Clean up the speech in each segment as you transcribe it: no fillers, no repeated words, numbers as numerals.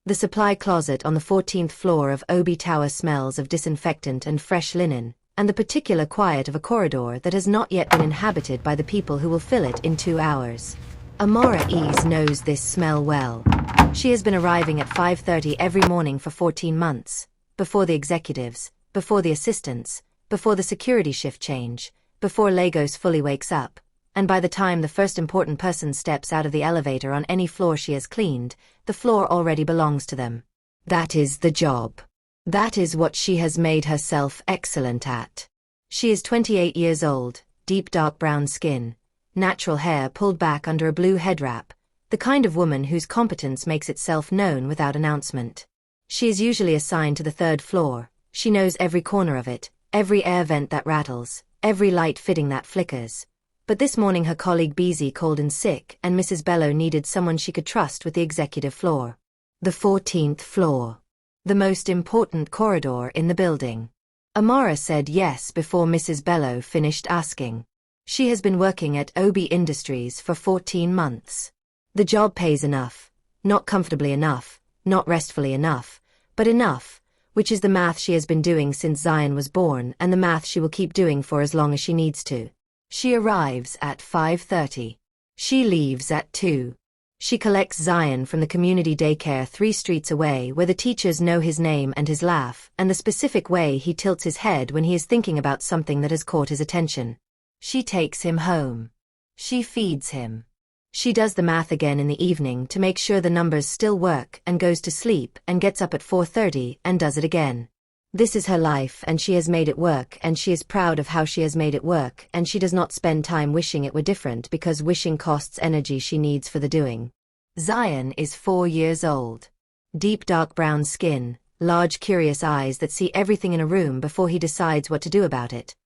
The supply closet on the 14th floor of Obi Tower smells of disinfectant and fresh linen, and the particular quiet of a corridor that has not yet been inhabited by the people who will fill it in 2 hours. Amara Ease knows this smell well. She has been arriving at 5:30 every morning for 14 months, before the executives, before the assistants, before the security shift change, before Lagos fully wakes up, and by the time the first important person steps out of the elevator on any floor she has cleaned, the floor already belongs to them. That is the job. That is what she has made herself excellent at. She is 28 years old, deep dark brown skin, natural hair pulled back under a blue head wrap, the kind of woman whose competence makes itself known without announcement. She is usually assigned to the 3rd floor. She knows every corner of it, every air vent that rattles, every light fitting that flickers. But this morning her colleague Beezy called in sick and Mrs. Bello needed someone she could trust with the executive floor. The 14th floor. The most important corridor in the building. Amara said yes before Mrs. Bello finished asking. She has been working at Obi Industries for 14 months. The job pays enough, not comfortably enough, not restfully enough, but enough, which is the math she has been doing since Zion was born and the math she will keep doing for as long as she needs to. She arrives at 5:30. She leaves at 2. She collects Zion from the community daycare 3 streets away where the teachers know his name and his laugh and the specific way he tilts his head when he is thinking about something that has caught his attention. She takes him home. She feeds him. She does the math again in the evening to make sure the numbers still work and goes to sleep and gets up at 4:30 and does it again. This is her life and she has made it work and she is proud of how she has made it work and she does not spend time wishing it were different because wishing costs energy she needs for the doing. Zion is 4 years old. Deep dark brown skin, large curious eyes that see everything in a room before he decides what to do about it.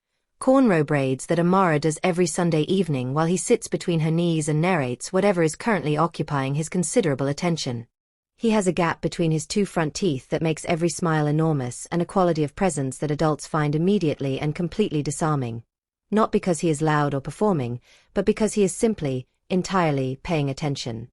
Cornrow braids that Amara does every Sunday evening while he sits between her knees and narrates whatever is currently occupying his considerable attention. He has a gap between his 2 front teeth that makes every smile enormous and a quality of presence that adults find immediately and completely disarming. Not because he is loud or performing, but because he is simply, entirely paying attention.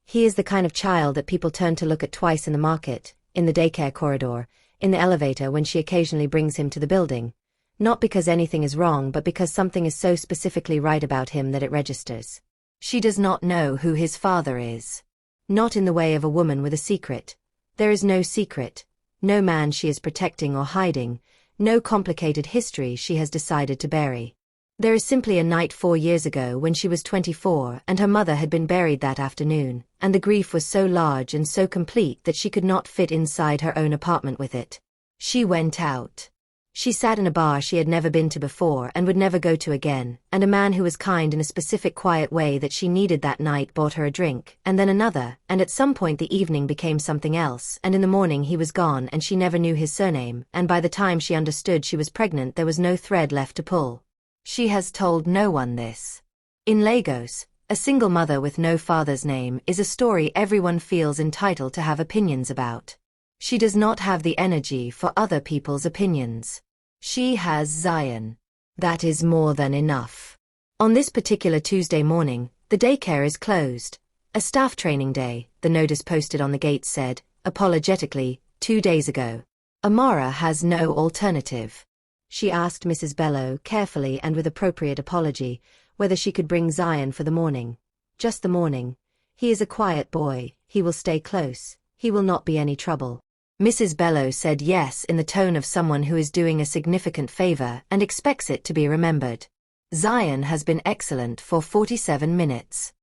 He is the kind of child that people turn to look at twice in the market, in the daycare corridor, in the elevator when she occasionally brings him to the building. Not because anything is wrong but because something is so specifically right about him that it registers. She does not know who his father is. Not in the way of a woman with a secret. There is no secret, no man she is protecting or hiding, no complicated history she has decided to bury. There is simply a night 4 years ago when she was 24 and her mother had been buried that afternoon, and the grief was so large and so complete that she could not fit inside her own apartment with it. She went out. She sat in a bar she had never been to before and would never go to again, and a man who was kind in a specific quiet way that she needed that night bought her a drink, and then another, and at some point the evening became something else, and in the morning he was gone and she never knew his surname, and by the time she understood she was pregnant there was no thread left to pull. She has told no one this. In Lagos, a single mother with no father's name is a story everyone feels entitled to have opinions about. She does not have the energy for other people's opinions. She has Zion. That is more than enough. On this particular Tuesday morning, the daycare is closed. A staff training day, the notice posted on the gate said, apologetically, 2 days ago. Amara has no alternative. She asked Mrs. Bello carefully and with appropriate apology whether she could bring Zion for the morning. Just the morning. He is a quiet boy, he will stay close, he will not be any trouble. Mrs. Bello said yes in the tone of someone who is doing a significant favor and expects it to be remembered. Zion has been excellent for 47 minutes.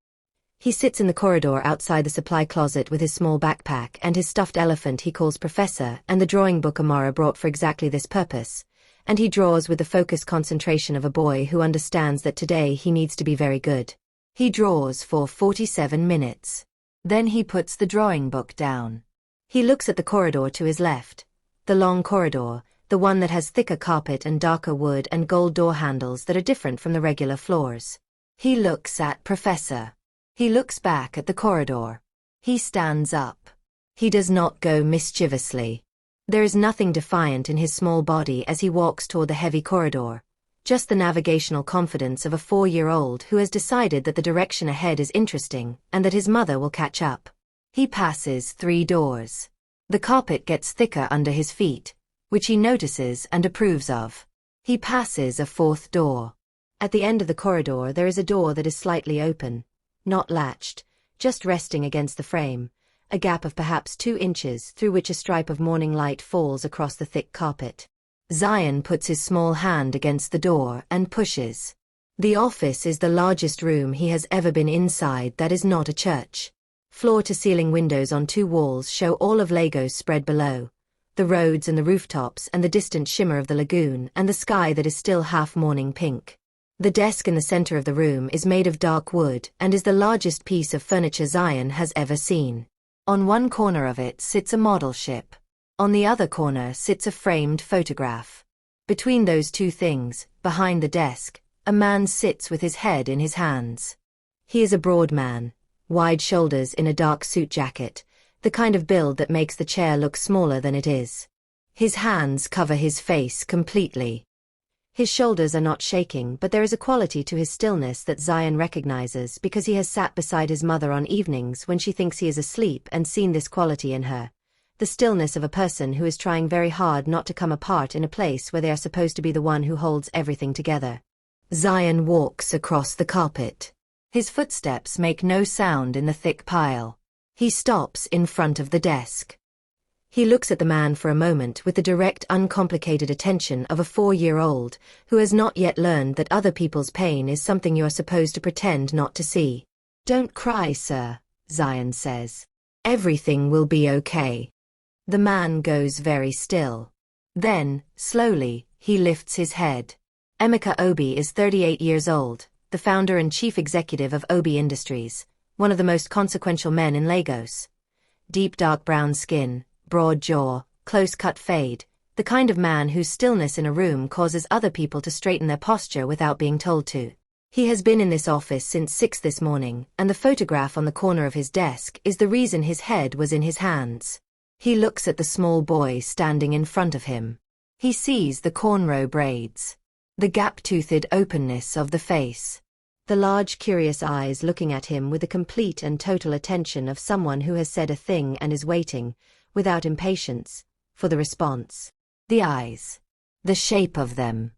He sits in the corridor outside the supply closet with his small backpack and his stuffed elephant he calls Professor and the drawing book Amara brought for exactly this purpose, and he draws with the focused concentration of a boy who understands that today he needs to be very good. He draws for 47 minutes. Then he puts the drawing book down. He looks at the corridor to his left. The long corridor, the one that has thicker carpet and darker wood and gold door handles that are different from the regular floors. He looks at Professor. He looks back at the corridor. He stands up. He does not go mischievously. There is nothing defiant in his small body as he walks toward the heavy corridor. Just the navigational confidence of a 4-year-old who has decided that the direction ahead is interesting and that his mother will catch up. He passes 3 doors. The carpet gets thicker under his feet, which he notices and approves of. He passes a fourth door. At the end of the corridor there is a door that is slightly open, not latched, just resting against the frame, a gap of perhaps 2 inches through which a stripe of morning light falls across the thick carpet. Zion puts his small hand against the door and pushes. The office is the largest room he has ever been inside that is not a church. Floor-to-ceiling windows on 2 walls show all of Lagos spread below, the roads and the rooftops and the distant shimmer of the lagoon and the sky that is still half morning pink. The desk in the center of the room is made of dark wood and is the largest piece of furniture Zion has ever seen. On one corner of it sits a model ship. On the other corner sits a framed photograph. Between those 2 things, behind the desk, a man sits with his head in his hands. He is a broad man, wide shoulders in a dark suit jacket, the kind of build that makes the chair look smaller than it is. His hands cover his face completely. His shoulders are not shaking, but there is a quality to his stillness that Zion recognizes because he has sat beside his mother on evenings when she thinks he is asleep and seen this quality in her. The stillness of a person who is trying very hard not to come apart in a place where they are supposed to be the one who holds everything together. Zion walks across the carpet. His footsteps make no sound in the thick pile. He stops in front of the desk. He looks at the man for a moment with the direct, uncomplicated attention of a 4-year-old who has not yet learned that other people's pain is something you are supposed to pretend not to see. "Don't cry, sir," Zion says. "Everything will be okay." The man goes very still. Then, slowly, he lifts his head. Emeka Obi is 38 years old, the founder and chief executive of Obi Industries, one of the most consequential men in Lagos. Deep dark brown skin, broad jaw, close-cut fade, the kind of man whose stillness in a room causes other people to straighten their posture without being told to. He has been in this office since 6 this morning, and the photograph on the corner of his desk is the reason his head was in his hands. He looks at the small boy standing in front of him. He sees the cornrow braids, the gap-toothed openness of the face, the large curious eyes looking at him with the complete and total attention of someone who has said a thing and is waiting, without impatience, for the response. The eyes, the shape of them,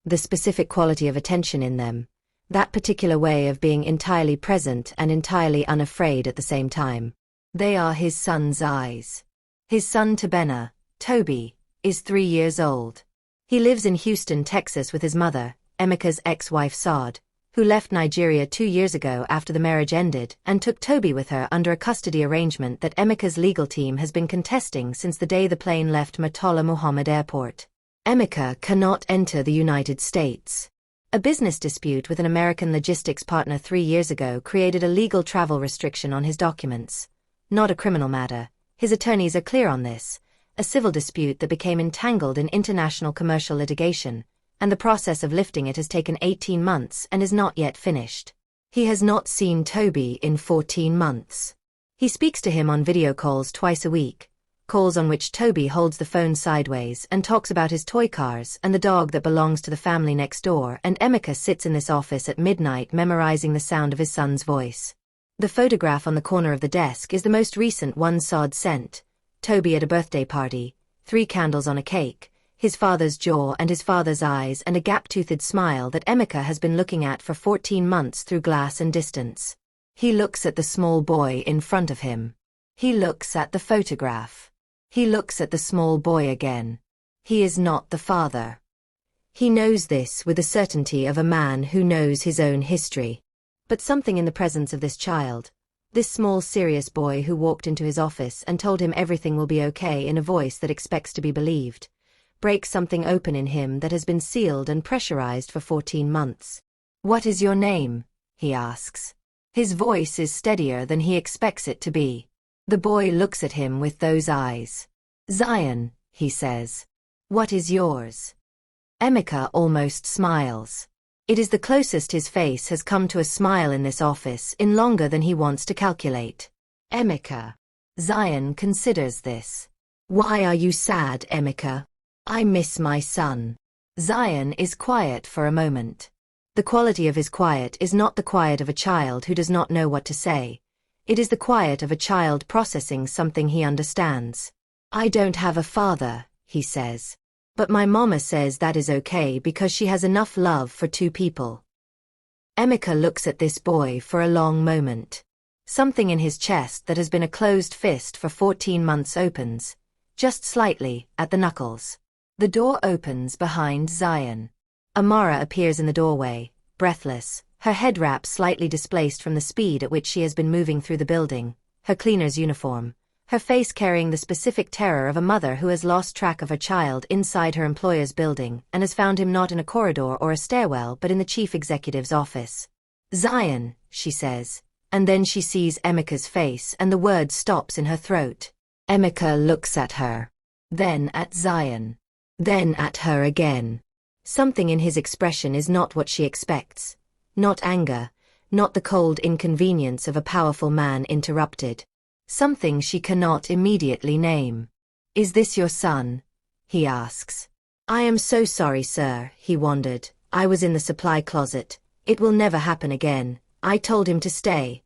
the specific quality of attention in them, that particular way of being entirely present and entirely unafraid at the same time. They are his son's eyes. His son Tabena, Toby, is 3 years old. He lives in Houston, Texas with his mother, Emeka's ex-wife Saad, who left Nigeria 2 years ago after the marriage ended and took Toby with her under a custody arrangement that Emeka's legal team has been contesting since the day the plane left Murtala Muhammad Airport. Emeka cannot enter the United States. A business dispute with an American logistics partner 3 years ago created a legal travel restriction on his documents. Not a criminal matter. His attorneys are clear on this. A civil dispute that became entangled in international commercial litigation, and the process of lifting it has taken 18 months and is not yet finished. He has not seen Toby in 14 months. He speaks to him on video calls twice a week, calls on which Toby holds the phone sideways and talks about his toy cars and the dog that belongs to the family next door, and Emeka sits in this office at midnight memorizing the sound of his son's voice. The photograph on the corner of the desk is the most recent one Saad sent. Toby at a birthday party, 3 candles on a cake, his father's jaw and his father's eyes and a gap-toothed smile that Emeka has been looking at for 14 months through glass and distance. He looks at the small boy in front of him. He looks at the photograph. He looks at the small boy again. He is not the father. He knows this with the certainty of a man who knows his own history. But something in the presence of this child, this small serious boy who walked into his office and told him everything will be okay in a voice that expects to be believed, breaks something open in him that has been sealed and pressurized for 14 months. "What is your name?" he asks. His voice is steadier than he expects it to be. The boy looks at him with those eyes. "Zion," he says. "What is yours?" Emeka almost smiles. It is the closest his face has come to a smile in this office in longer than he wants to calculate. "Emeka." Zion considers this. "Why are you sad, Emeka?" "I miss my son." Zion is quiet for a moment. The quality of his quiet is not the quiet of a child who does not know what to say. It is the quiet of a child processing something he understands. I don't have a father, he says. But my mama says that is okay because she has enough love for two people. Emeka looks at this boy for a long moment. Something in his chest that has been a closed fist for 14 months opens, just slightly, at the knuckles. The door opens behind Zion. Amara appears in the doorway, breathless, her head wrap slightly displaced from the speed at which she has been moving through the building, her cleaner's uniform, her face carrying the specific terror of a mother who has lost track of her child inside her employer's building and has found him not in a corridor or a stairwell but in the chief executive's office. Zion, she says, and then she sees Emeka's face and the word stops in her throat. Emeka looks at her. Then at Zion. Then at her again. Something in his expression is not what she expects. Not anger, not the cold inconvenience of a powerful man interrupted. Something she cannot immediately name. Is this your son? He asks. I am so sorry, sir, he wondered. I was in the supply closet. It will never happen again. I told him to stay.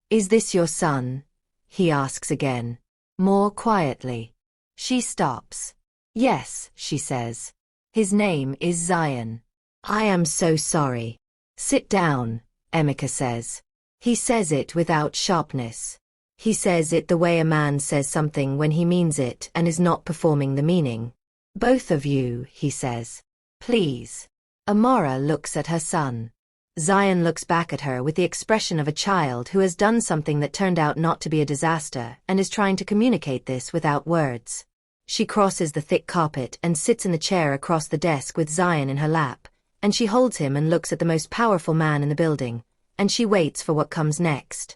Is this your son? He asks again. More quietly. She stops. Yes, she says. His name is Zion. I am so sorry. Sit down, Emeka says. He says it without sharpness. He says it the way a man says something when he means it and is not performing the meaning. Both of you, he says. Please. Amara looks at her son. Zion looks back at her with the expression of a child who has done something that turned out not to be a disaster and is trying to communicate this without words. She crosses the thick carpet and sits in the chair across the desk with Zion in her lap, and she holds him and looks at the most powerful man in the building, and she waits for what comes next.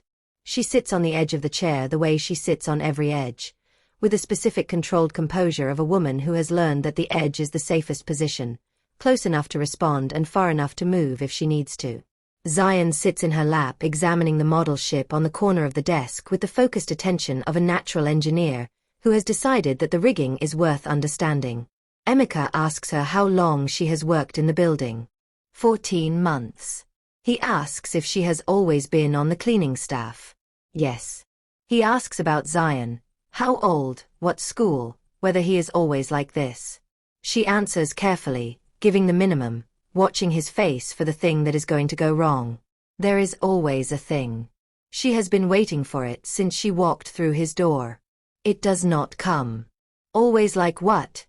She sits on the edge of the chair the way she sits on every edge, with the specific controlled composure of a woman who has learned that the edge is the safest position, close enough to respond and far enough to move if she needs to. Zion sits in her lap examining the model ship on the corner of the desk with the focused attention of a natural engineer who has decided that the rigging is worth understanding. Emeka asks her how long she has worked in the building. 14 months. He asks if she has always been on the cleaning staff. Yes. He asks about Zion. How old, what school, whether he is always like this. She answers carefully, giving the minimum, watching his face for the thing that is going to go wrong. There is always a thing. She has been waiting for it since she walked through his door. It does not come. Always like what?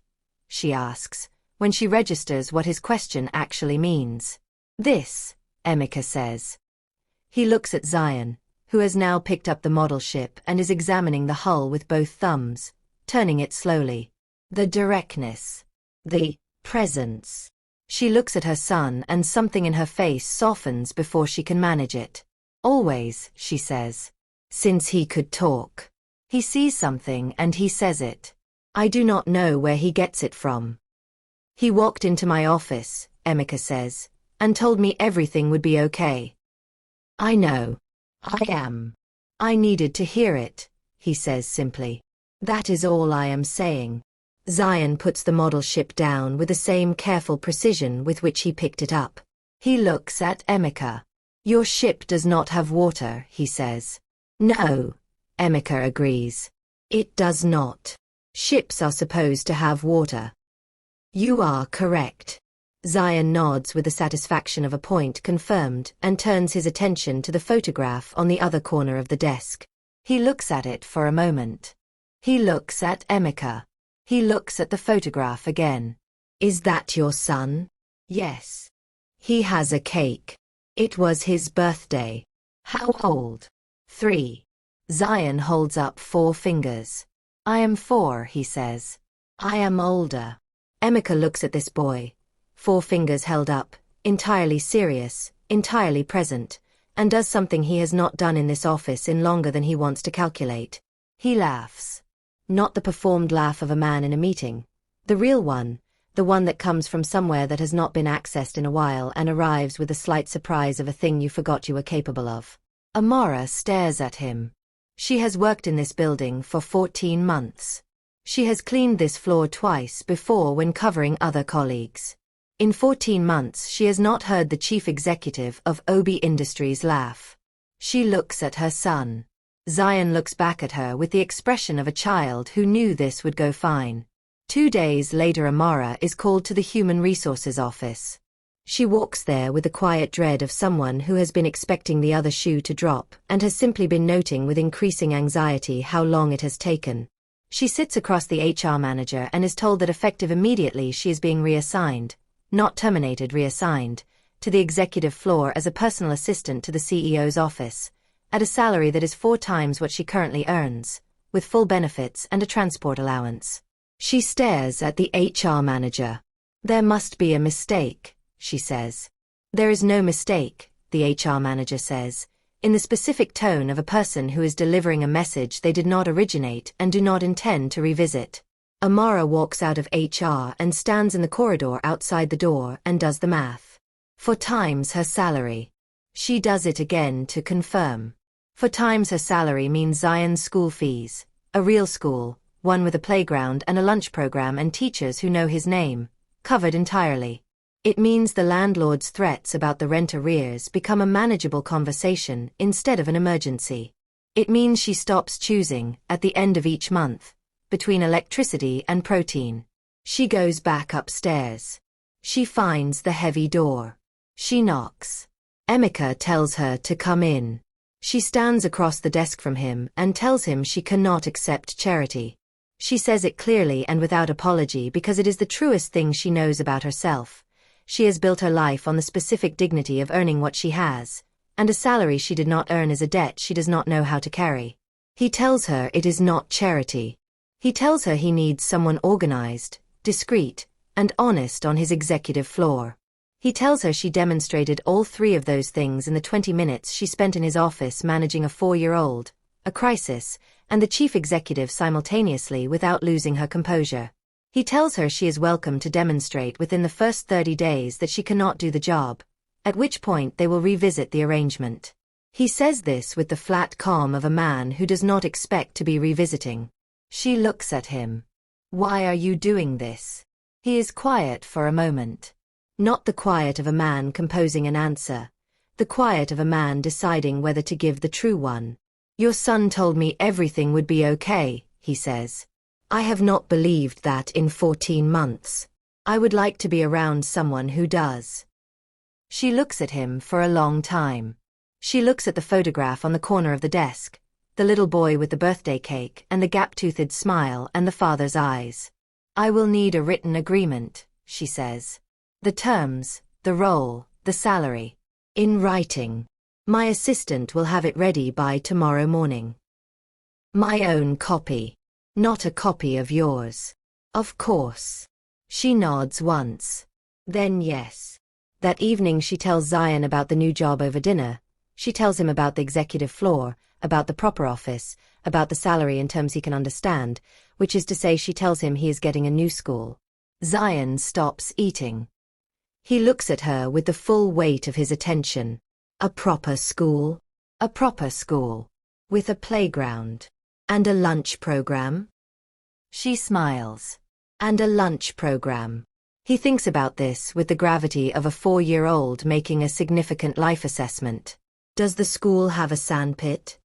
She asks, when she registers what his question actually means. This, Emeka says. He looks at Zion, who has now picked up the model ship and is examining the hull with both thumbs, turning it slowly. The directness. The presence. She looks at her son and something in her face softens before she can manage it. Always, she says. Since he could talk. He sees something and he says it. I do not know where he gets it from. He walked into my office, Emeka says, and told me everything would be okay. I know. I am. I needed to hear it, he says simply. That is all I am saying. Zion puts the model ship down with the same careful precision with which he picked it up. He looks at Emeka. Your ship does not have water, he says. No, Emeka agrees. It does not. Ships are supposed to have water. You are correct. Zion nods with the satisfaction of a point confirmed and turns his attention to the photograph on the other corner of the desk. He looks at it for a moment. He looks at Emeka. He looks at the photograph again. Is that your son? Yes. He has a cake. It was his birthday. How old? 3. Zion holds up 4 fingers. I am 4, he says. I am older. Emeka looks at this boy. 4 fingers held up, entirely serious, entirely present, and does something he has not done in this office in longer than he wants to calculate. He laughs. Not the performed laugh of a man in a meeting. The real one, the one that comes from somewhere that has not been accessed in a while and arrives with the slight surprise of a thing you forgot you were capable of. Amara stares at him. She has worked in this building for 14 months. She has cleaned this floor twice before when covering other colleagues. In 14 months she has not heard the chief executive of OB Industries laugh. She looks at her son. Zion looks back at her with the expression of a child who knew this would go fine. 2 days later, Amara is called to the Human Resources office. She walks there with the quiet dread of someone who has been expecting the other shoe to drop and has simply been noting with increasing anxiety how long it has taken. She sits across the HR manager and is told that effective immediately she is being reassigned, not terminated, reassigned, to the executive floor as a personal assistant to the CEO's office, at a salary that is 4 times what she currently earns, with full benefits and a transport allowance. She stares at the HR manager. "There must be a mistake," she says. "There is no mistake," the HR manager says, in the specific tone of a person who is delivering a message they did not originate and do not intend to revisit. Amara walks out of HR and stands in the corridor outside the door and does the math. 4 times her salary. She does it again to confirm. 4 times her salary means Zion's school fees, a real school, one with a playground and a lunch program and teachers who know his name, covered entirely. It means the landlord's threats about the rent arrears become a manageable conversation instead of an emergency. It means she stops choosing, at the end of each month, between electricity and protein. She goes back upstairs. She finds the heavy door. She knocks. Emeka tells her to come in. She stands across the desk from him and tells him she cannot accept charity. She says it clearly and without apology because it is the truest thing she knows about herself. She has built her life on the specific dignity of earning what she has, and a salary she did not earn is a debt she does not know how to carry. He tells her it is not charity. He tells her he needs someone organized, discreet, and honest on his executive floor. He tells her she demonstrated all 3 of those things in the 20 minutes she spent in his office managing a 4-year-old, a crisis, and the chief executive simultaneously without losing her composure. He tells her she is welcome to demonstrate within the first 30 days that she cannot do the job, at which point they will revisit the arrangement. He says this with the flat calm of a man who does not expect to be revisiting. She looks at him. "Why are you doing this?" He is quiet for a moment. Not the quiet of a man composing an answer, the quiet of a man deciding whether to give the true one. "Your son told me everything would be okay," he says. "I have not believed that in 14 months. I would like to be around someone who does." She looks at him for a long time. She looks at the photograph on the corner of the desk, the little boy with the birthday cake and the gap-toothed smile and the father's eyes. "I will need a written agreement," she says. "The terms, the role, the salary. In writing. My assistant will have it ready by tomorrow morning. My own copy. Not a copy of yours." "Of course." She nods once. Then yes. That evening she tells Zion about the new job over dinner. She tells him about the executive floor, about the proper office, about the salary in terms he can understand, which is to say she tells him he is getting a new school. Zion stops eating. He looks at her with the full weight of his attention. A proper school? A proper school. With a playground. And a lunch program? She smiles. And a lunch program. He thinks about this with the gravity of a 4-year-old making a significant life assessment. Does the school have a sandpit?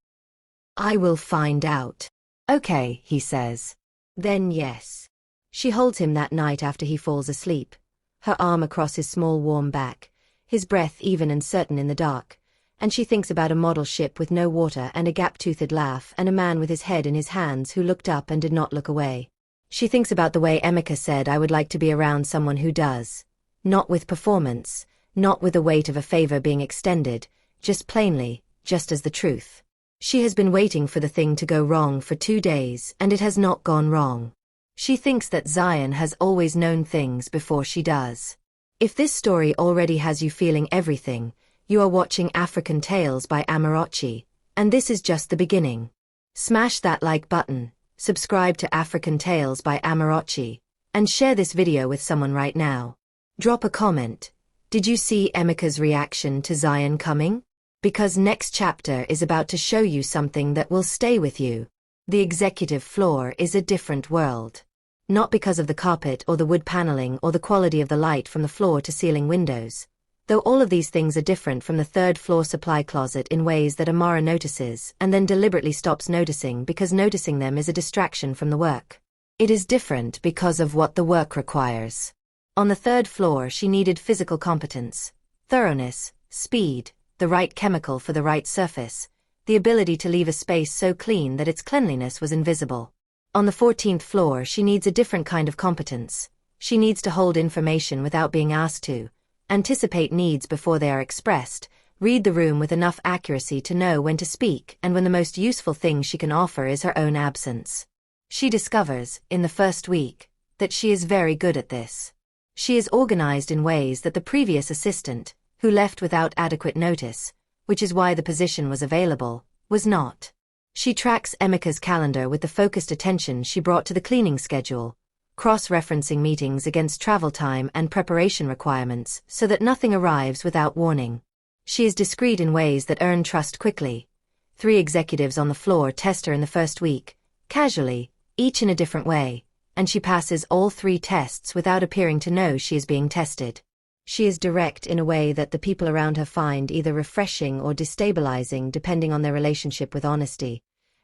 "I will find out." "Okay," he says. Then yes. She holds him that night after he falls asleep, her arm across his small warm back, his breath even and certain in the dark, and she thinks about a model ship with no water and a gap-toothed laugh and a man with his head in his hands who looked up and did not look away. She thinks about the way Emeka said, "I would like to be around someone who does." Not with performance, not with the weight of a favor being extended, just plainly, just as the truth. She has been waiting for the thing to go wrong for 2 days and it has not gone wrong. She thinks that Zion has always known things before she does. If this story already has you feeling everything, you are watching African Tales by Amarachi, and this is just the beginning. Smash that like button, subscribe to African Tales by Amarachi, and share this video with someone right now. Drop a comment. Did you see Emeka's reaction to Zion coming? Because next chapter is about to show you something that will stay with you. The executive floor is a different world. Not because of the carpet or the wood paneling or the quality of the light from the floor to ceiling windows, Though all of these things are different from the third-floor supply closet in ways that Amara notices and then deliberately stops noticing because noticing them is a distraction from the work. It is different because of what the work requires. On the third floor she needed physical competence, thoroughness, speed, the right chemical for the right surface, the ability to leave a space so clean that its cleanliness was invisible. On the 14th floor she needs a different kind of competence. She needs to hold information without being asked to, anticipate needs before they are expressed, read the room with enough accuracy to know when to speak and when the most useful thing she can offer is her own absence. She discovers, in the first week, that she is very good at this. She is organized in ways that the previous assistant, who left without adequate notice, which is why the position was available, was not. She tracks Emika's calendar with the focused attention she brought to the cleaning schedule, cross-referencing meetings against travel time and preparation requirements so that nothing arrives without warning. She is discreet in ways that earn trust quickly. 3 executives on the floor test her in the first week, casually, each in a different way, and she passes all 3 tests without appearing to know she is being tested. She is direct in a way that the people around her find either refreshing or destabilizing depending on their relationship with honesty,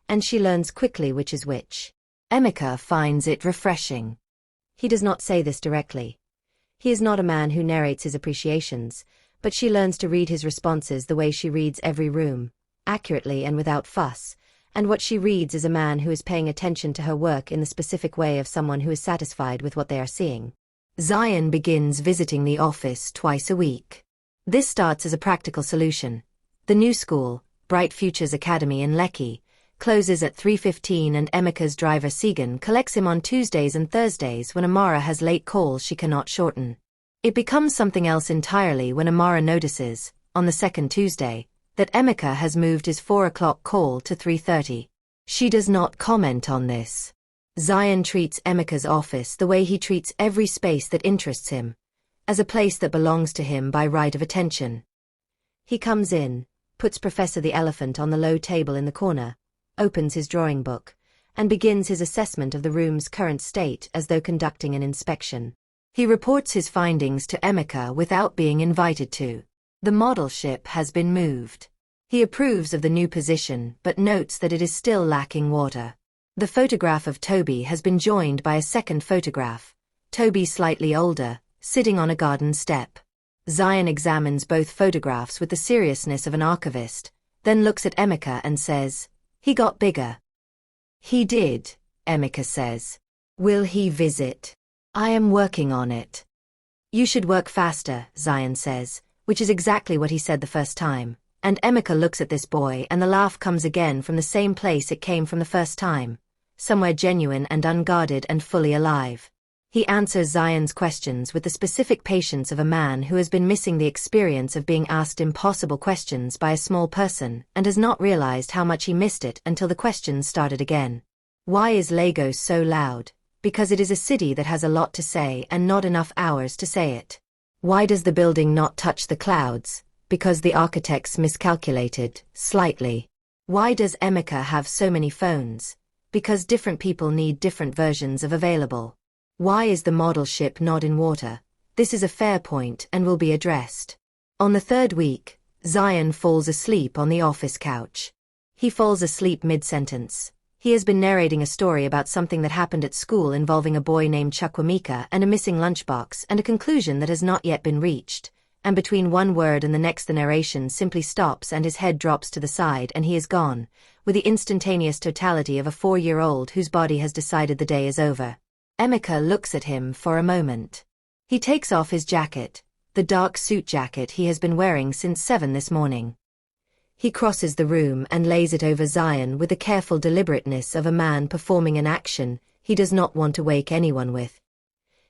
and she learns quickly which is which. Emika finds it refreshing. He does not say this directly. He is not a man who narrates his appreciations, but she learns to read his responses the way she reads every room, accurately and without fuss, and what she reads is a man who is paying attention to her work in the specific way of someone who is satisfied with what they are seeing. Zion begins visiting the office twice a week. This starts as a practical solution. The new school, Bright Futures Academy in Lekki, closes at 3:15 and Emika's driver Segan collects him on Tuesdays and Thursdays when Amara has late calls she cannot shorten. It becomes something else entirely when Amara notices, on the second Tuesday, that Emika has moved his 4 o'clock call to 3:30. She does not comment on this. Zion treats Emika's office the way he treats every space that interests him, as a place that belongs to him by right of attention. He comes in, puts Professor the Elephant on the low table in the corner, opens his drawing book, and begins his assessment of the room's current state as though conducting an inspection. He reports his findings to Emika without being invited to. The model ship has been moved. He approves of the new position but notes that it is still lacking water. The photograph of Toby has been joined by a second photograph, Toby slightly older, sitting on a garden step. Zion examines both photographs with the seriousness of an archivist, then looks at Emika and says, "He got bigger." "He did," Emika says. "Will he visit?" "I am working on it." "You should work faster," Zion says, which is exactly what he said the first time. And Emika looks at this boy and the laugh comes again from the same place it came from the first time, somewhere genuine and unguarded and fully alive. He answers Zion's questions with the specific patience of a man who has been missing the experience of being asked impossible questions by a small person and has not realized how much he missed it until the questions started again. Why is Lagos so loud? Because it is a city that has a lot to say and not enough hours to say it. Why does the building not touch the clouds? Because the architects miscalculated, slightly. Why does Emika have so many phones? Because different people need different versions of available. Why is the model ship not in water? This is a fair point and will be addressed. On the 3rd week, Zion falls asleep on the office couch. He falls asleep mid-sentence. He has been narrating a story about something that happened at school involving a boy named Chukwemeka and a missing lunchbox and a conclusion that has not yet been reached. And between one word and the next the narration simply stops and his head drops to the side and he is gone, with the instantaneous totality of a 4-year-old whose body has decided the day is over. Emika looks at him for a moment. He takes off his jacket, the dark suit jacket he has been wearing since 7 this morning. He crosses the room and lays it over Zion with the careful deliberateness of a man performing an action he does not want to wake anyone with.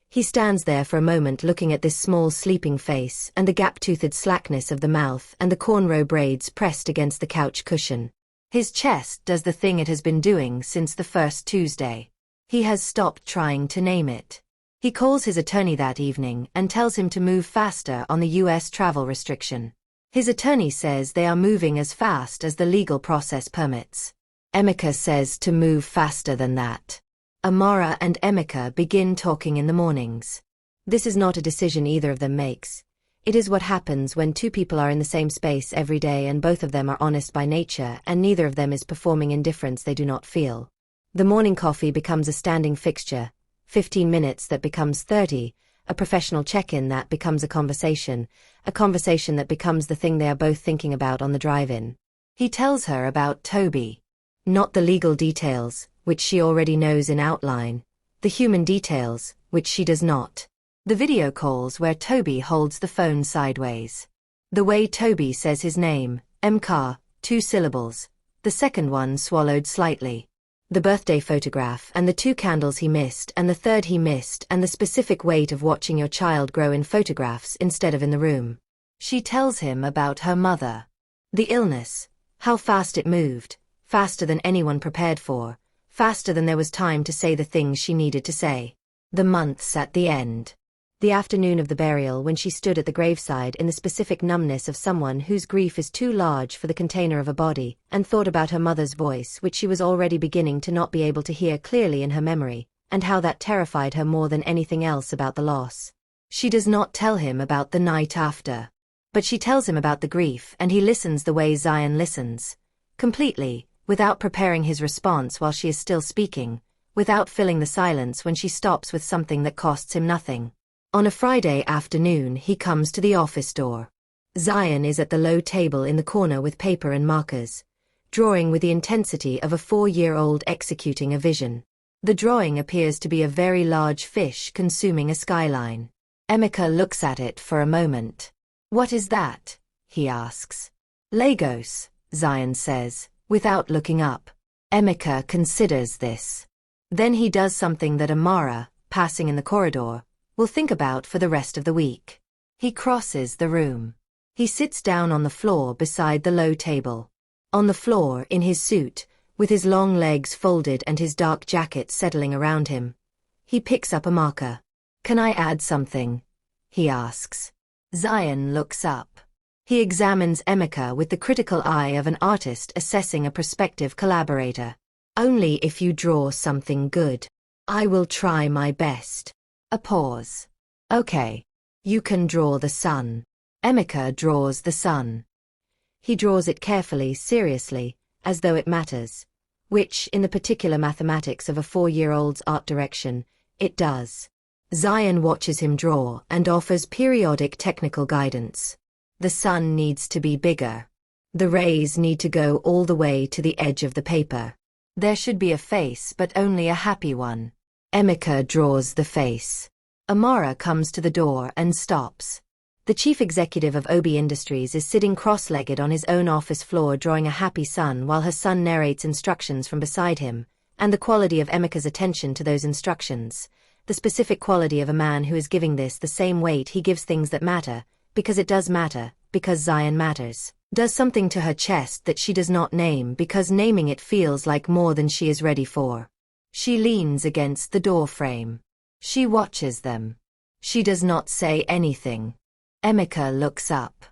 He stands there for a moment looking at this small sleeping face and the gap-toothed slackness of the mouth and the cornrow braids pressed against the couch cushion. His chest does the thing it has been doing since the first Tuesday. He has stopped trying to name it. He calls his attorney that evening and tells him to move faster on the U.S. travel restriction. His attorney says they are moving as fast as the legal process permits. Emika says to move faster than that. Amara and Emika begin talking in the mornings. This is not a decision either of them makes. It is what happens when two people are in the same space every day and both of them are honest by nature and neither of them is performing indifference they do not feel. The morning coffee becomes a standing fixture, 15 minutes that becomes 30, a professional check-in that becomes a conversation that becomes the thing they are both thinking about on the drive-in. He tells her about Toby. Not the legal details, which she already knows in outline, the human details, which she does not. The video calls where Toby holds the phone sideways. The way Toby says his name, Mk, 2 syllables, the second one swallowed slightly. The birthday photograph and the 2 candles he missed and the third he missed and the specific weight of watching your child grow in photographs instead of in the room. She tells him about her mother. The illness, how fast it moved, faster than anyone prepared for, faster than there was time to say the things she needed to say. The months at the end. The afternoon of the burial when she stood at the graveside in the specific numbness of someone whose grief is too large for the container of a body, and thought about her mother's voice which she was already beginning to not be able to hear clearly in her memory, and how that terrified her more than anything else about the loss. She does not tell him about the night after. But she tells him about the grief and he listens the way Zion listens. Completely, without preparing his response while she is still speaking, without filling the silence when she stops with something that costs him nothing. On a Friday afternoon he comes to the office door. Zion is at the low table in the corner with paper and markers, drawing with the intensity of a 4-year-old executing a vision. The drawing appears to be a very large fish consuming a skyline. Emeka looks at it for a moment. "What is that?" he asks. "Lagos," Zion says, without looking up. Emeka considers this. Then he does something that Amara, passing in the corridor, will think about for the rest of the week. He crosses the room. He sits down on the floor beside the low table. On the floor, in his suit, with his long legs folded and his dark jacket settling around him, he picks up a marker. "Can I add something?" he asks. Zion looks up. He examines Emeka with the critical eye of an artist assessing a prospective collaborator. "Only if you draw something good. I will try my best." A pause. "Okay. You can draw the sun." Emeka draws the sun. He draws it carefully, seriously, as though it matters, which, in the particular mathematics of a 4-year-old's art direction, it does. Zion watches him draw and offers periodic technical guidance. The sun needs to be bigger. The rays need to go all the way to the edge of the paper. There should be a face, but only a happy one. Emeka draws the face. Amara comes to the door and stops. The chief executive of Obi Industries is sitting cross-legged on his own office floor drawing a happy sun while her son narrates instructions from beside him, and the quality of Emeka's attention to those instructions, the specific quality of a man who is giving this the same weight he gives things that matter, because it does matter, because Zion matters, does something to her chest that she does not name because naming it feels like more than she is ready for. She leans against the door frame. She watches them. She does not say anything. Emeka looks up.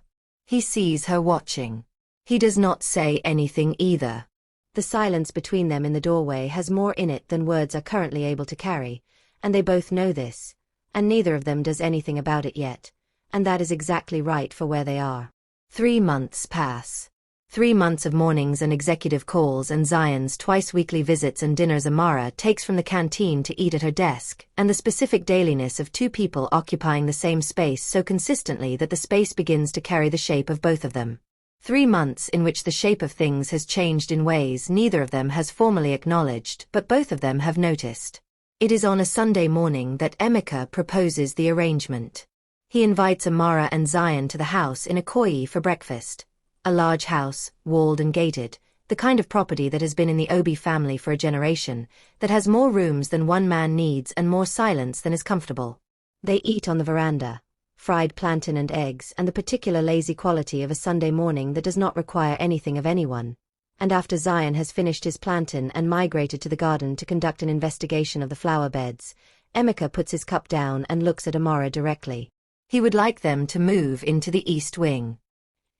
He sees her watching. He does not say anything either. The silence between them in the doorway has more in it than words are currently able to carry, and they both know this, and neither of them does anything about it yet, and that is exactly right for where they are. 3 months pass. 3 months of mornings and executive calls and Zion's twice-weekly visits and dinners Amara takes from the canteen to eat at her desk, and the specific dailiness of 2 people occupying the same space so consistently that the space begins to carry the shape of both of them. 3 months in which the shape of things has changed in ways neither of them has formally acknowledged but both of them have noticed. It is on a Sunday morning that Emeka proposes the arrangement. He invites Amara and Zion to the house in Ikoyi for breakfast. A large house, walled and gated, the kind of property that has been in the Obi family for a generation, that has more rooms than one man needs and more silence than is comfortable. They eat on the veranda, fried plantain and eggs and the particular lazy quality of a Sunday morning that does not require anything of anyone. And after Zion has finished his plantain and migrated to the garden to conduct an investigation of the flower beds, Emeka puts his cup down and looks at Amara directly. He would like them to move into the East Wing.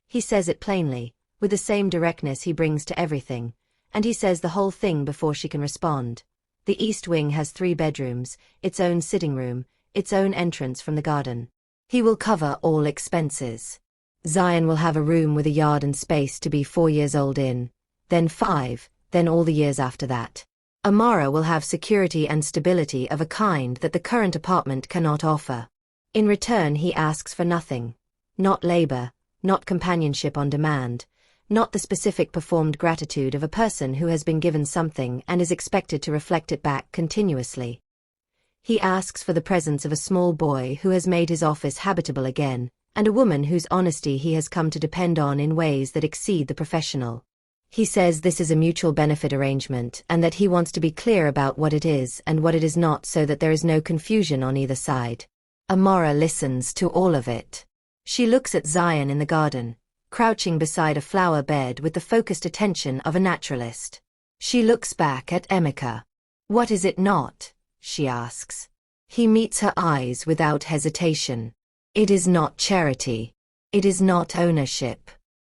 He says it plainly, with the same directness he brings to everything, and he says the whole thing before she can respond. The East Wing has 3 bedrooms, its own sitting room, its own entrance from the garden. He will cover all expenses. Zion will have a room with a yard and space to be 4 years old in, then 5, then all the years after that. Amara will have security and stability of a kind that the current apartment cannot offer. In return he asks for nothing. Not labor, not companionship on demand, not the specific performed gratitude of a person who has been given something and is expected to reflect it back continuously. He asks for the presence of a small boy who has made his office habitable again, and a woman whose honesty he has come to depend on in ways that exceed the professional. He says this is a mutual benefit arrangement and that he wants to be clear about what it is and what it is not so that there is no confusion on either side. Amara listens to all of it. She looks at Zion in the garden, crouching beside a flower bed with the focused attention of a naturalist. She looks back at Emeka. What is it not? She asks. He meets her eyes without hesitation. It is not charity. It is not ownership.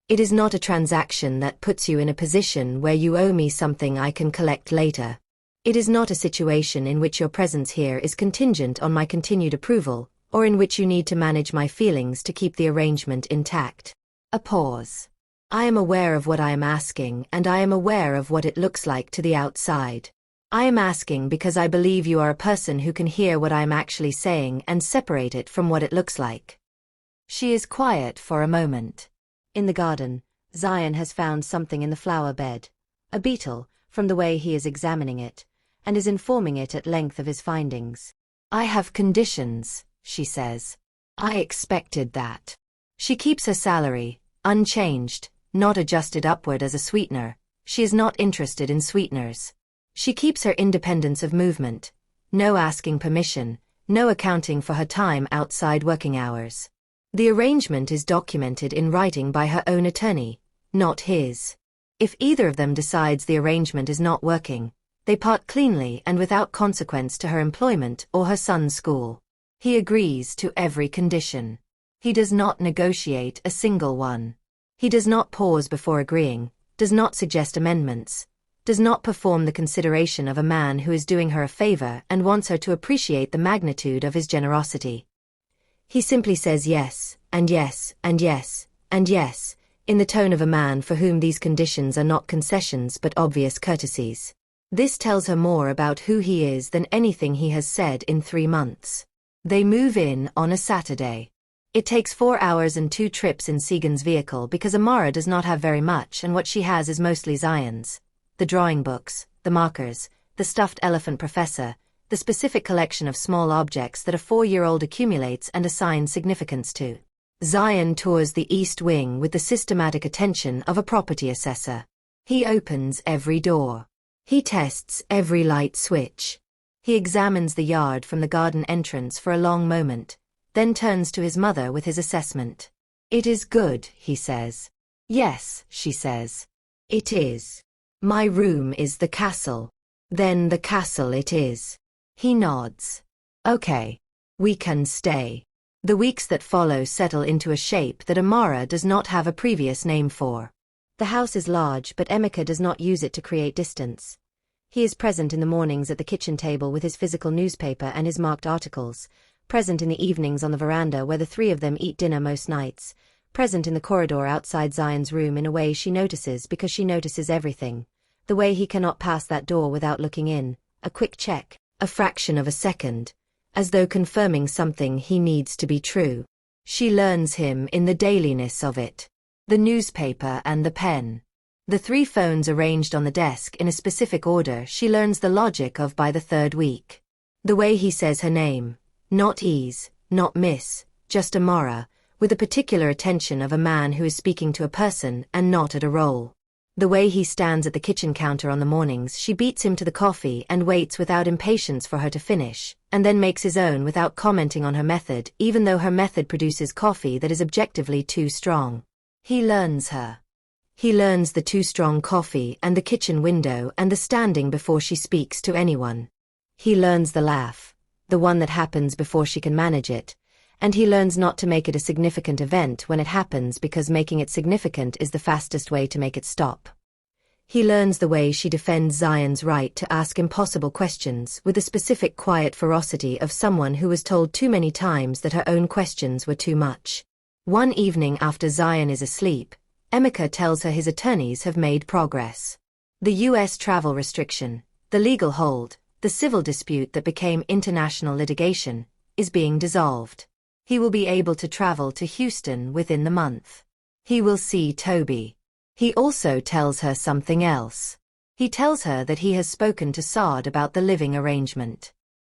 It is not a transaction that puts you in a position where you owe me something I can collect later. It is not a situation in which your presence here is contingent on my continued approval, or in which you need to manage my feelings to keep the arrangement intact. A pause. I am aware of what I am asking, and I am aware of what it looks like to the outside. I am asking because I believe you are a person who can hear what I am actually saying and separate it from what it looks like. She is quiet for a moment. In the garden, Zion has found something in the flower bed, a beetle, from the way he is examining it, and is informing it at length of his findings. I have conditions, she says. I expected that. She keeps her salary, unchanged, not adjusted upward as a sweetener. She is not interested in sweeteners. She keeps her independence of movement, no asking permission, no accounting for her time outside working hours. The arrangement is documented in writing by her own attorney, not his. If either of them decides the arrangement is not working, they part cleanly and without consequence to her employment or her son's school. He agrees to every condition. He does not negotiate a single one. He does not pause before agreeing, does not suggest amendments, does not perform the consideration of a man who is doing her a favor and wants her to appreciate the magnitude of his generosity. He simply says yes, and yes, and yes, and yes, in the tone of a man for whom these conditions are not concessions but obvious courtesies. This tells her more about who he is than anything he has said in 3 months. They move in on a Saturday. It takes 4 hours and 2 trips in Segan's vehicle because Amara does not have very much and what she has is mostly Zion's. The drawing books, the markers, the stuffed elephant professor, the specific collection of small objects that a 4-year-old accumulates and assigns significance to. Zion tours the East Wing with the systematic attention of a property assessor. He opens every door. He tests every light switch. He examines the yard from the garden entrance for a long moment, then turns to his mother with his assessment. It is good, he says. Yes, she says. It is. My room is the castle. Then the castle it is. He nods. Okay. We can stay. The weeks that follow settle into a shape that Amara does not have a previous name for. The house is large, but Emeka does not use it to create distance. He is present in the mornings at the kitchen table with his physical newspaper and his marked articles, present in the evenings on the veranda where the 3 of them eat dinner most nights, present in the corridor outside Zion's room in a way she notices because she notices everything. The way he cannot pass that door without looking in, a quick check, a fraction of a second, as though confirming something he needs to be true. She learns him in the dailiness of it. The newspaper and the pen. The 3 phones arranged on the desk in a specific order she learns the logic of by the 3rd week. The way he says her name, not Ease, not Miss, just Amara, with the particular attention of a man who is speaking to a person and not at a role. The way he stands at the kitchen counter on the mornings she beats him to the coffee and waits without impatience for her to finish, and then makes his own without commenting on her method even though her method produces coffee that is objectively too strong. He learns her. He learns the too strong coffee and the kitchen window and the standing before she speaks to anyone. He learns the laugh, the one that happens before she can manage it, and he learns not to make it a significant event when it happens because making it significant is the fastest way to make it stop. He learns the way she defends Zion's right to ask impossible questions with the specific quiet ferocity of someone who was told too many times that her own questions were too much. One evening after Zion is asleep, Emeka tells her his attorneys have made progress. The U.S. travel restriction, the legal hold, the civil dispute that became international litigation, is being dissolved. He will be able to travel to Houston within the month. He will see Toby. He also tells her something else. He tells her that he has spoken to Saad about the living arrangement.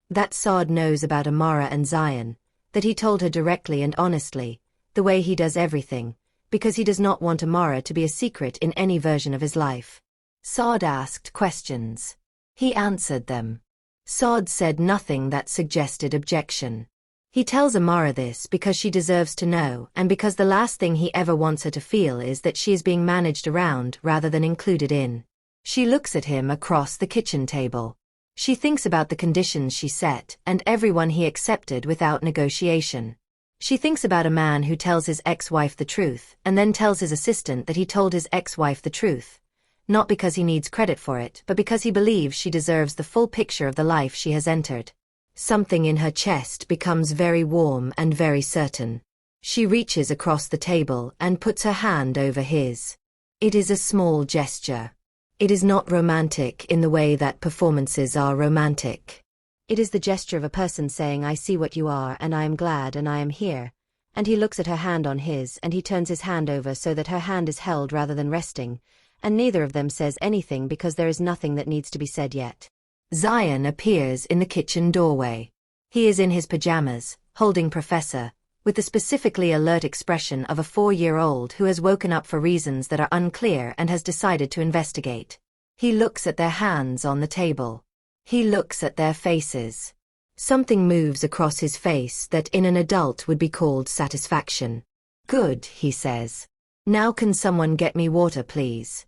That Saad knows about Amara and Zion, that he told her directly and honestly, the way he does everything, because he does not want Amara to be a secret in any version of his life. Saad asked questions. He answered them. Saad said nothing that suggested objection. He tells Amara this because she deserves to know and because the last thing he ever wants her to feel is that she is being managed around rather than included in. She looks at him across the kitchen table. She thinks about the conditions she set and everyone he accepted without negotiation. She thinks about a man who tells his ex-wife the truth and then tells his assistant that he told his ex-wife the truth. Not because he needs credit for it, but because he believes she deserves the full picture of the life she has entered. Something in her chest becomes very warm and very certain. She reaches across the table and puts her hand over his. It is a small gesture. It is not romantic in the way that performances are romantic. It is the gesture of a person saying, I see what you are and I am glad and I am here. And he looks at her hand on his and he turns his hand over so that her hand is held rather than resting, and neither of them says anything because there is nothing that needs to be said yet. Zion appears in the kitchen doorway. He is in his pajamas, holding Professor, with the specifically alert expression of a 4-year-old who has woken up for reasons that are unclear and has decided to investigate. He looks at their hands on the table. He looks at their faces. Something moves across his face that in an adult would be called satisfaction. Good, he says. Now can someone get me water, please?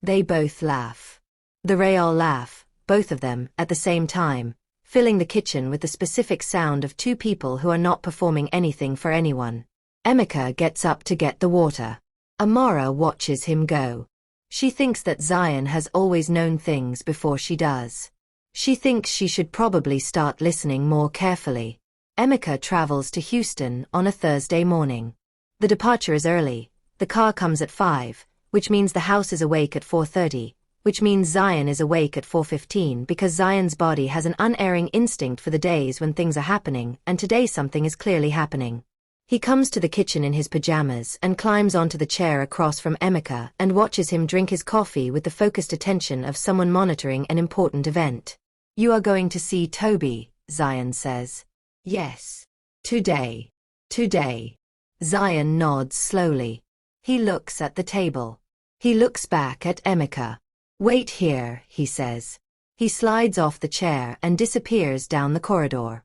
They both laugh. They all laugh, both of them, at the same time, filling the kitchen with the specific sound of two people who are not performing anything for anyone. Emeka gets up to get the water. Amara watches him go. She thinks that Zion has always known things before she does. She thinks she should probably start listening more carefully. Emeka travels to Houston on a Thursday morning. The departure is early. The car comes at 5, which means the house is awake at 4:30. Which means Zion is awake at 4:15 because Zion's body has an unerring instinct for the days when things are happening, and today something is clearly happening. He comes to the kitchen in his pajamas and climbs onto the chair across from Emeka and watches him drink his coffee with the focused attention of someone monitoring an important event. You are going to see Toby, Zion says. Yes. Today. Today. Zion nods slowly. He looks at the table. He looks back at Emeka. Wait here, he says. He slides off the chair and disappears down the corridor.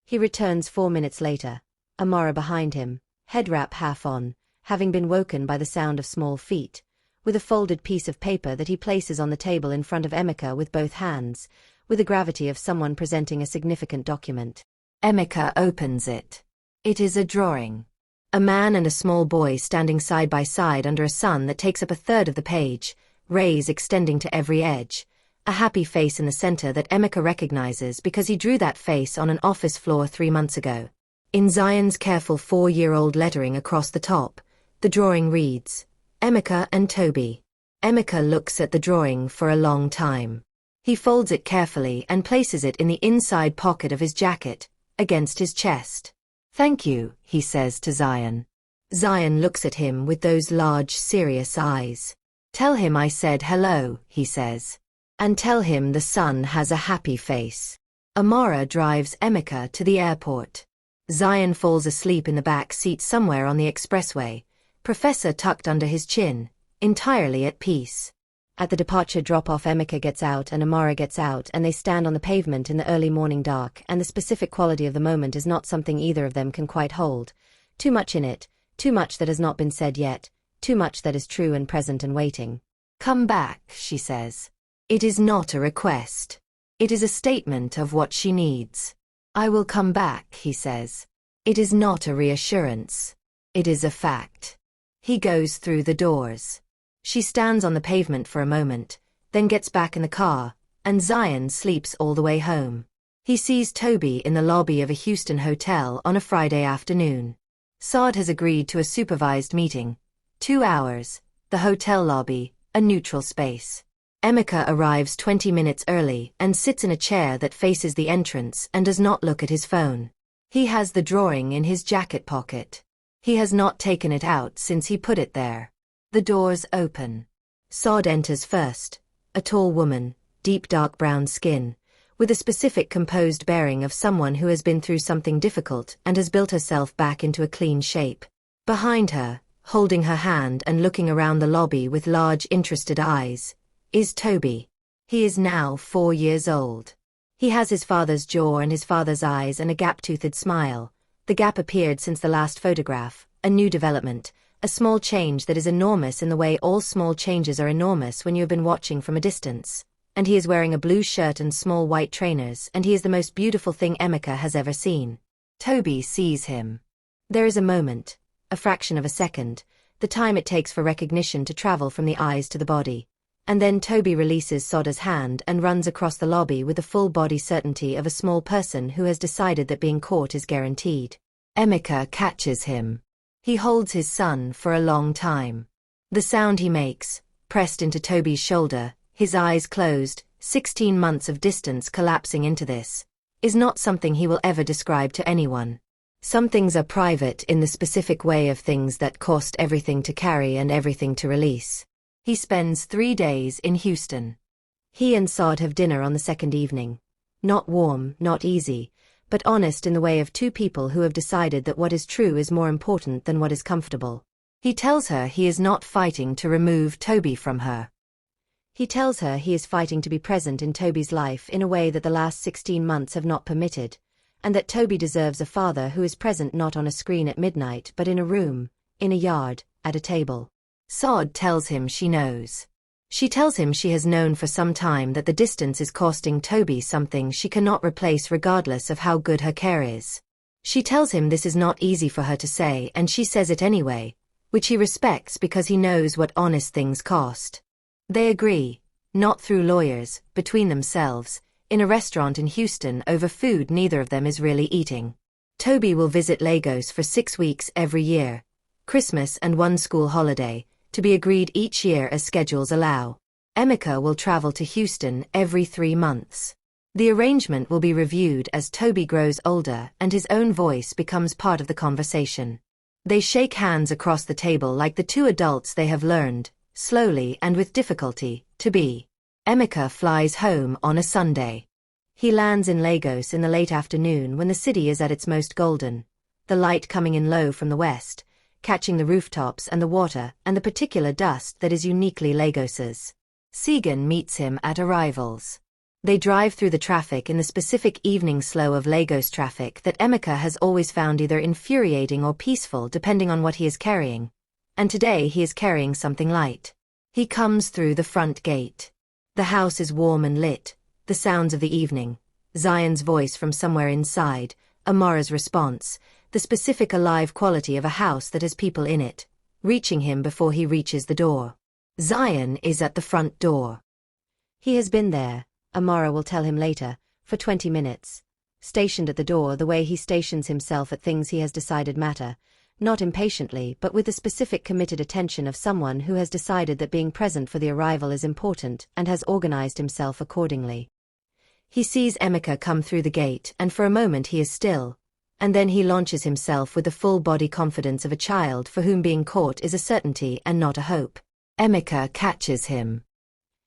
He returns 4 minutes later, Amara behind him, head wrap half on, having been woken by the sound of small feet, with a folded piece of paper that he places on the table in front of Emeka with both hands, with the gravity of someone presenting a significant document. Emeka opens it. It is a drawing. A man and a small boy standing side by side under a sun that takes up a third of the page, rays extending to every edge, a happy face in the center that Emeka recognizes because he drew that face on an office floor 3 months ago. In Zion's careful 4-year-old lettering across the top, the drawing reads, Emeka and Toby. Emeka looks at the drawing for a long time. He folds it carefully and places it in the inside pocket of his jacket, against his chest. Thank you, he says to Zion. Zion looks at him with those large, serious eyes. Tell him I said hello, he says. And tell him the son has a happy face. Amara drives Emeka to the airport. Zion falls asleep in the back seat somewhere on the expressway, Professor tucked under his chin, entirely at peace. At the departure drop-off, Emeka gets out and Amara gets out and they stand on the pavement in the early morning dark, and the specific quality of the moment is not something either of them can quite hold. Too much in it, too much that has not been said yet, too much that is true and present and waiting. Come back, she says. It is not a request. It is a statement of what she needs. I will come back, he says. It is not a reassurance. It is a fact. He goes through the doors. She stands on the pavement for a moment, then gets back in the car, and Zion sleeps all the way home. He sees Toby in the lobby of a Houston hotel on a Friday afternoon. Sod has agreed to a supervised meeting. 2 hours, the hotel lobby, a neutral space. Emeka arrives 20 minutes early and sits in a chair that faces the entrance and does not look at his phone. He has the drawing in his jacket pocket. He has not taken it out since he put it there. The doors open. Sod enters first, a tall woman, deep dark brown skin, with a specific composed bearing of someone who has been through something difficult and has built herself back into a clean shape. Behind her, holding her hand and looking around the lobby with large interested eyes, is Toby. He is now 4 years old. He has his father's jaw and his father's eyes and a gap-toothed smile. The gap appeared since the last photograph, a new development, a small change that is enormous in the way all small changes are enormous when you have been watching from a distance. And he is wearing a blue shirt and small white trainers, and he is the most beautiful thing Emeka has ever seen. Toby sees him. There is a moment, a fraction of a second, the time it takes for recognition to travel from the eyes to the body. And then Toby releases Soda's hand and runs across the lobby with the full body certainty of a small person who has decided that being caught is guaranteed. Emeka catches him. He holds his son for a long time. The sound he makes, pressed into Toby's shoulder, his eyes closed, 16 months of distance collapsing into this, is not something he will ever describe to anyone. Some things are private in the specific way of things that cost everything to carry and everything to release. He spends 3 days in Houston. He and Sod have dinner on the second evening. Not warm, not easy, but honest in the way of two people who have decided that what is true is more important than what is comfortable. He tells her he is not fighting to remove Toby from her. He tells her he is fighting to be present in Toby's life in a way that the last 16 months have not permitted, and that Toby deserves a father who is present not on a screen at midnight but in a room, in a yard, at a table. Sod tells him she knows. She tells him she has known for some time that the distance is costing Toby something she cannot replace regardless of how good her care is. She tells him this is not easy for her to say and she says it anyway, which he respects because he knows what honest things cost. They agree, not through lawyers, between themselves, in a restaurant in Houston over food neither of them is really eating. Toby will visit Lagos for 6 weeks every year, Christmas and 1 school holiday, to be agreed each year as schedules allow. Emeka will travel to Houston every 3 months. The arrangement will be reviewed as Toby grows older and his own voice becomes part of the conversation. They shake hands across the table like the two adults they have learned, slowly and with difficulty, to be. Emeka flies home on a Sunday. He lands in Lagos in the late afternoon when the city is at its most golden, the light coming in low from the west, catching the rooftops and the water and the particular dust that is uniquely Lagos's. Segan meets him at arrivals. They drive through the traffic in the specific evening slow of Lagos traffic that Emeka has always found either infuriating or peaceful depending on what he is carrying. And today he is carrying something light. He comes through the front gate. The house is warm and lit, the sounds of the evening, Zion's voice from somewhere inside, Amara's response, the specific alive quality of a house that has people in it, reaching him before he reaches the door. Zion is at the front door. He has been there, Amara will tell him later, for 20 minutes, stationed at the door the way he stations himself at things he has decided matter, not impatiently but with the specific committed attention of someone who has decided that being present for the arrival is important and has organized himself accordingly. He sees Emeka come through the gate and for a moment he is still, and then he launches himself with the full body confidence of a child for whom being caught is a certainty and not a hope. Emeka catches him.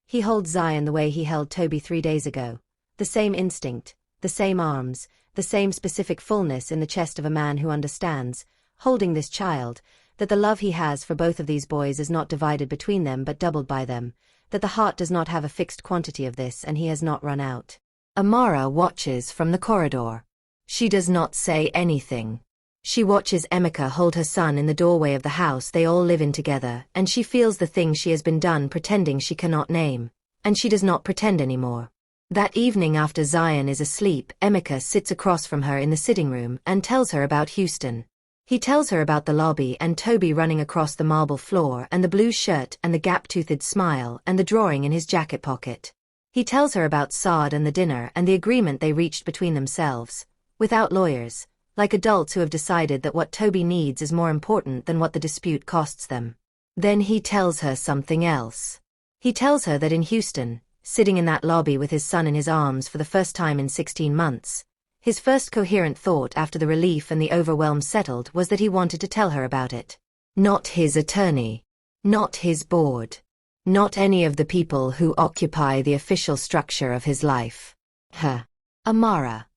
He holds Zion the way he held Toby 3 days ago, the same instinct, the same arms, the same specific fullness in the chest of a man who understands, holding this child, that the love he has for both of these boys is not divided between them but doubled by them, that the heart does not have a fixed quantity of this and he has not run out. Amara watches from the corridor. She does not say anything. She watches Emeka hold her son in the doorway of the house they all live in together, and she feels the thing she has been done pretending she cannot name, and she does not pretend anymore. That evening after Zion is asleep, Emeka sits across from her in the sitting room and tells her about Houston. He tells her about the lobby and Toby running across the marble floor and the blue shirt and the gap-toothed smile and the drawing in his jacket pocket. He tells her about Saad and the dinner and the agreement they reached between themselves, without lawyers, like adults who have decided that what Toby needs is more important than what the dispute costs them. Then he tells her something else. He tells her that in Houston, sitting in that lobby with his son in his arms for the first time in 16 months, his first coherent thought after the relief and the overwhelm settled was that he wanted to tell her about it. Not his attorney. Not his board. Not any of the people who occupy the official structure of his life. Her. Amara.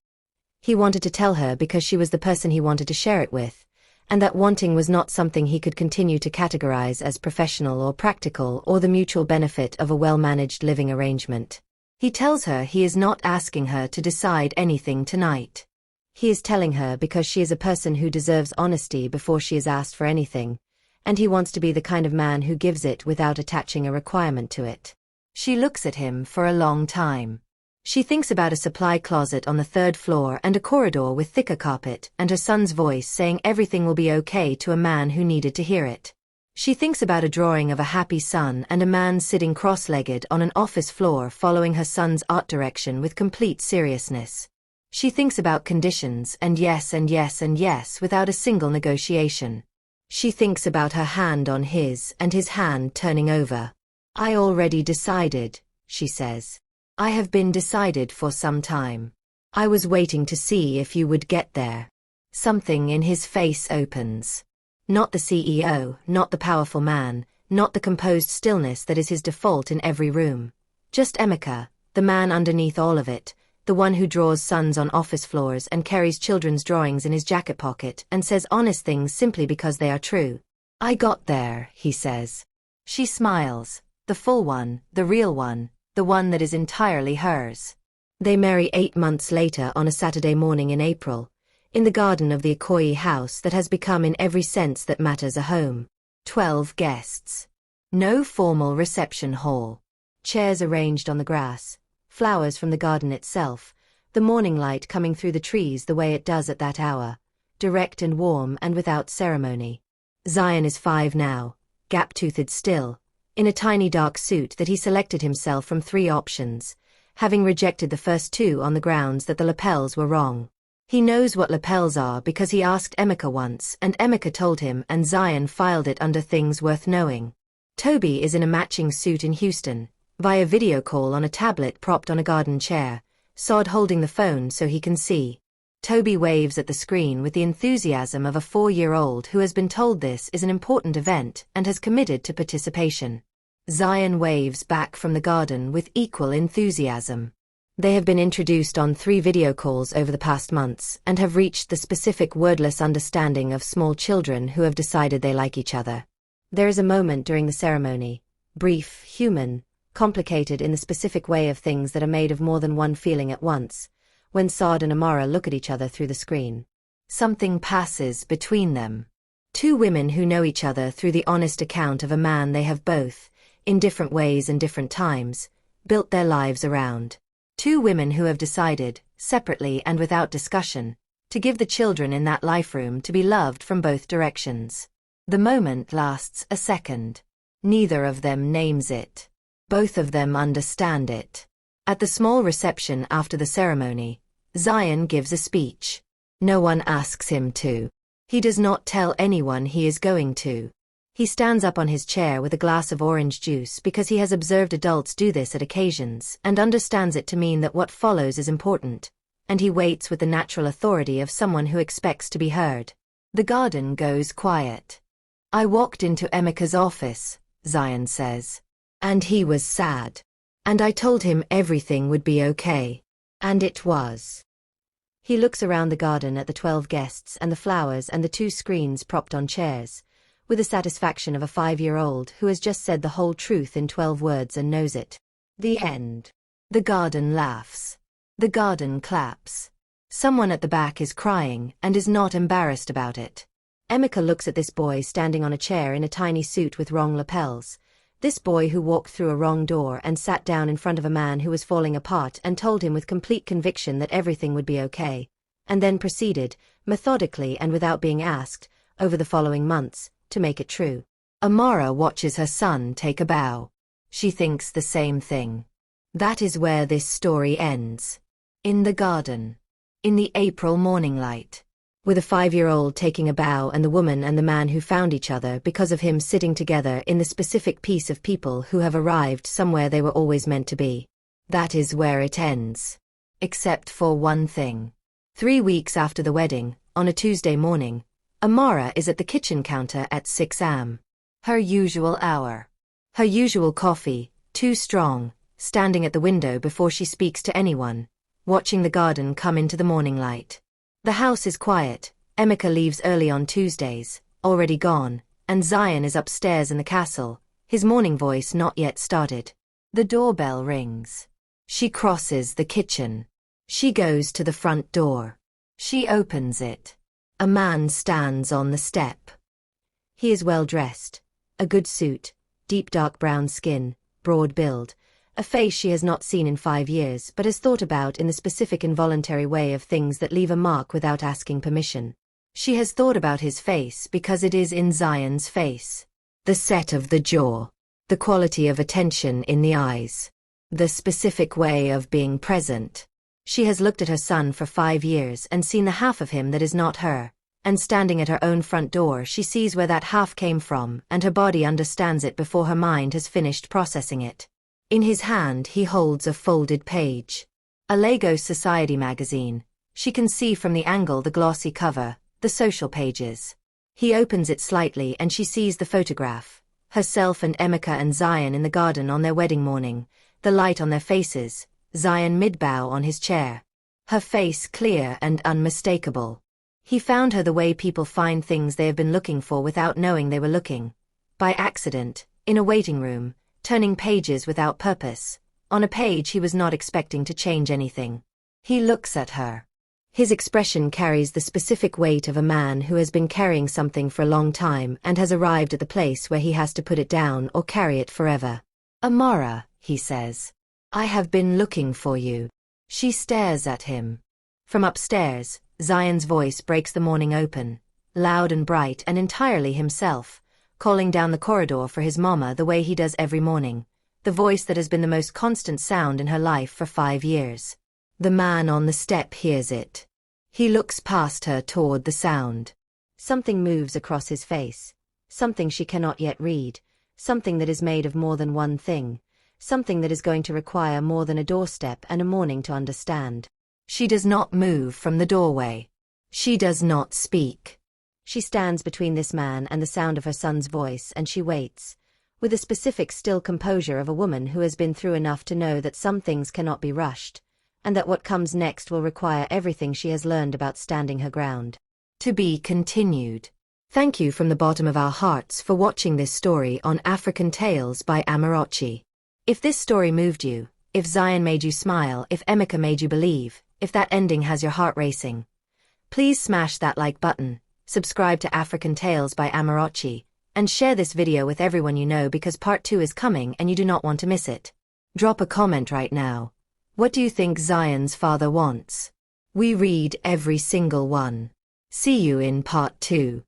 He wanted to tell her because she was the person he wanted to share it with, and that wanting was not something he could continue to categorize as professional or practical or the mutual benefit of a well-managed living arrangement. He tells her he is not asking her to decide anything tonight. He is telling her because she is a person who deserves honesty before she is asked for anything, and he wants to be the kind of man who gives it without attaching a requirement to it. She looks at him for a long time. She thinks about a supply closet on the 3rd floor and a corridor with thicker carpet and her son's voice saying everything will be okay to a man who needed to hear it. She thinks about a drawing of a happy son and a man sitting cross-legged on an office floor following her son's art direction with complete seriousness. She thinks about conditions and yes and yes and yes without a single negotiation. She thinks about her hand on his and his hand turning over. I already decided, she says. I have been decided for some time. I was waiting to see if you would get there. Something in his face opens. Not the CEO, not the powerful man, not the composed stillness that is his default in every room. Just Emeka, the man underneath all of it, the one who draws sons on office floors and carries children's drawings in his jacket pocket and says honest things simply because they are true. I got there, he says. She smiles, the full one, the real one, the one that is entirely hers. They marry 8 months later on a Saturday morning in April, in the garden of the Ikoyi house that has become in every sense that matters a home. 12 guests. No formal reception hall. Chairs arranged on the grass, flowers from the garden itself, the morning light coming through the trees the way it does at that hour, direct and warm and without ceremony. Zion is 5 now, gap-toothed still, in a tiny dark suit that he selected himself from 3 options, having rejected the first 2 on the grounds that the lapels were wrong. He knows what lapels are because he asked Emeka once and Emeka told him and Zion filed it under things worth knowing. Toby is in a matching suit in Houston, via video call on a tablet propped on a garden chair, Saad holding the phone so he can see. Toby waves at the screen with the enthusiasm of a 4-year-old who has been told this is an important event and has committed to participation. Zion waves back from the garden with equal enthusiasm. They have been introduced on 3 video calls over the past months and have reached the specific wordless understanding of small children who have decided they like each other. There is a moment during the ceremony, brief, human, complicated in the specific way of things that are made of more than one feeling at once, when Saad and Amara look at each other through the screen. Something passes between them. 2 women who know each other through the honest account of a man they have both, in different ways and different times, built their lives around. 2 women who have decided, separately and without discussion, to give the children in that life room to be loved from both directions. The moment lasts a second. Neither of them names it. Both of them understand it. At the small reception after the ceremony, Zion gives a speech. No one asks him to. He does not tell anyone he is going to. He stands up on his chair with a glass of orange juice because he has observed adults do this at occasions and understands it to mean that what follows is important, and he waits with the natural authority of someone who expects to be heard. The garden goes quiet. I walked into Emeka's office, Zion says. And he was sad. And I told him everything would be okay. And it was. He looks around the garden at the 12 guests and the flowers and the 2 screens propped on chairs, with the satisfaction of a 5-year-old who has just said the whole truth in 12 words and knows it. The end. The garden laughs. The garden claps. Someone at the back is crying and is not embarrassed about it. Emeka looks at this boy standing on a chair in a tiny suit with wrong lapels. This boy who walked through a wrong door and sat down in front of a man who was falling apart and told him with complete conviction that everything would be okay, and then proceeded, methodically and without being asked, over the following months, to make it true. Amara watches her son take a bow. She thinks the same thing. That is where this story ends. In the garden. In the April morning light. With a 5-year-old taking a bow and the woman and the man who found each other because of him sitting together in the specific piece of people who have arrived somewhere they were always meant to be. That is where it ends. Except for one thing. 3 weeks after the wedding, on a Tuesday morning, Amara is at the kitchen counter at 6 am. Her usual hour. Her usual coffee, too strong, standing at the window before she speaks to anyone, watching the garden come into the morning light. The house is quiet. Emeka leaves early on Tuesdays, already gone, and Zion is upstairs in the castle, his morning voice not yet started. The doorbell rings. She crosses the kitchen. She goes to the front door. She opens it. A man stands on the step. He is well dressed. A good suit, deep dark brown skin, broad build, a face she has not seen in 5 years but has thought about in the specific involuntary way of things that leave a mark without asking permission. She has thought about his face because it is in Zion's face. The set of the jaw. The quality of attention in the eyes. The specific way of being present. She has looked at her son for 5 years and seen the half of him that is not her, and standing at her own front door she sees where that half came from and her body understands it before her mind has finished processing it. In his hand he holds a folded page. A Lagos Society magazine. She can see from the angle the glossy cover, the social pages. He opens it slightly and she sees the photograph. Herself and Emeka and Zion in the garden on their wedding morning, the light on their faces, Zion mid-bow on his chair. Her face clear and unmistakable. He found her the way people find things they have been looking for without knowing they were looking. By accident, in a waiting room, turning pages without purpose. On a page he was not expecting to change anything. He looks at her. His expression carries the specific weight of a man who has been carrying something for a long time and has arrived at the place where he has to put it down or carry it forever. Amara, he says. I have been looking for you. She stares at him. From upstairs, Zion's voice breaks the morning open, loud and bright and entirely himself, calling down the corridor for his mama the way he does every morning, the voice that has been the most constant sound in her life for 5 years. The man on the step hears it. He looks past her toward the sound. Something moves across his face, something she cannot yet read, something that is made of more than one thing, something that is going to require more than a doorstep and a morning to understand. She does not move from the doorway. She does not speak. She stands between this man and the sound of her son's voice and she waits, with the specific still composure of a woman who has been through enough to know that some things cannot be rushed, and that what comes next will require everything she has learned about standing her ground. To be continued. Thank you from the bottom of our hearts for watching this story on African Tales by Amarachi. If this story moved you, if Zion made you smile, if Emeka made you believe, if that ending has your heart racing, please smash that like button, subscribe to African Tales by Amarachi, and share this video with everyone you know because part 2 is coming and you do not want to miss it. Drop a comment right now. What do you think Zion's father wants? We read every single one. See you in part 2.